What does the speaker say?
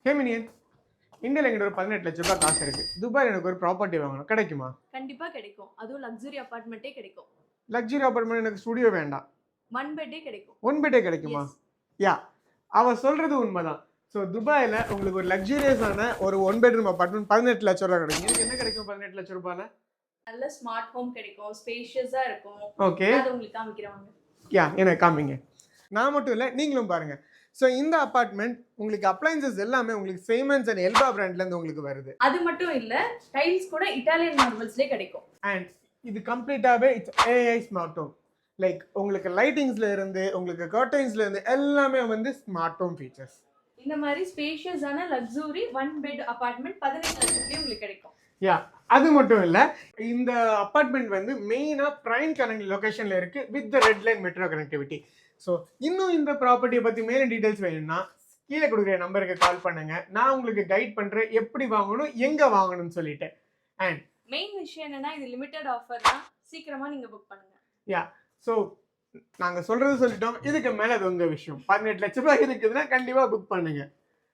ஹேமினியன் இந்தியாவில் எங்கிட்ட ஒரு 18 லட்ச ரூபாய் காசு இருக்கு. துபாயில் எனக்கு ஒரு ப்ராப்பர்ட்டி வாங்கணும், கிடைக்குமா? கண்டிப்பா கிடைக்கும். அதுவும் லக்ஸரி அபார்ட்மெண்ட்டே கிடைக்கும். லக்ஸரி அபார்ட்மெண்ட் எனக்கு ஸ்டுடியோ வேண்டாம். ஒன் பெட்டே கிடைக்கும். ஒன் பெட்டே கிடைக்குமா? யா, அவ சொல்றது உண்மைதான். ஸோ துபாயில் உங்களுக்கு ஒரு லக்ஸூரியஸான ஒரு ஒன் பெட்ரூம் அபார்ட்மெண்ட் 18 லட்ச ரூபா கிடைக்கும். எனக்கு என்ன கிடைக்கும் 18 லட்ச ரூபாயில்? நல்ல ஸ்மார்ட் ஹோம் கிடைக்கும், ஸ்பேஷியஸா இருக்கும். ஓகே, அது உங்களுக்கு காமிக்கிறேன். யா, எனக்கு காமிங்க. நான் மட்டும் இல்லை, நீங்களும் பாருங்க. ஸோ இந்த அபார்ட்மெண்ட் உங்களுக்கு அப்ளைன்சஸ் எல்லாமே உங்களுக்கு சைமன்ஸ் அண்ட் எல்பா பிராண்ட்லேருந்து உங்களுக்கு வருது. அது மட்டும் இல்ல, டைல்ஸ் கூட இட்டாலியன் மார்பிள்ஸ்லேயே கிடைக்கும். அண்ட் இது கம்ப்ளீட்டாகவே it's AI smart home. Like உங்களுக்கு லைட்டிங்ஸ்ல இருந்து உங்களுக்கு கர்டைன்ஸ்ல இருந்து எல்லாமே வந்து ஸ்மார்ட் ஹோம் ஃபீச்சர்ஸ். இந்த மாதிரி ஸ்பேஷியஸான லக்ஸுரி ஒன் பெட் அபார்ட்மெண்ட் 18 லட்சத்துலயே உங்களுக்கு கிடைக்கும். யா, அது மட்டும் இல்லை, இந்த அப்பார்ட்மெண்ட் வந்து மெயினாக ப்ரைம் கனெக்ட் லொக்கேஷனில் இருக்குது with the red line metro connectivity. So இன்னும் இந்த ப்ராப்பர்ட்டியை பற்றி மேலே டீட்டெயில்ஸ் வேணும்னா கீழே கொடுக்குற நம்பருக்கு கால் பண்ணுங்க. நான் உங்களுக்கு கைட் பண்ணுறேன் எப்படி வாங்கணும், எங்கே வாங்கணும்னு சொல்லிட்டு. அண்ட் மெயின் விஷயம் என்னன்னா, இது லிமிடெட் ஆஃபர் தான், சீக்கிரமாக நீங்கள் புக் பண்ணுங்க. யா, ஸோ நாங்கள் சொல்கிறது சொல்லிட்டோம். இதுக்கு மேலே அது உங்கள் விஷயம். 18 லட்ச ரூபாய் இருக்குதுன்னா கண்டிப்பாக புக் பண்ணுங்கள்.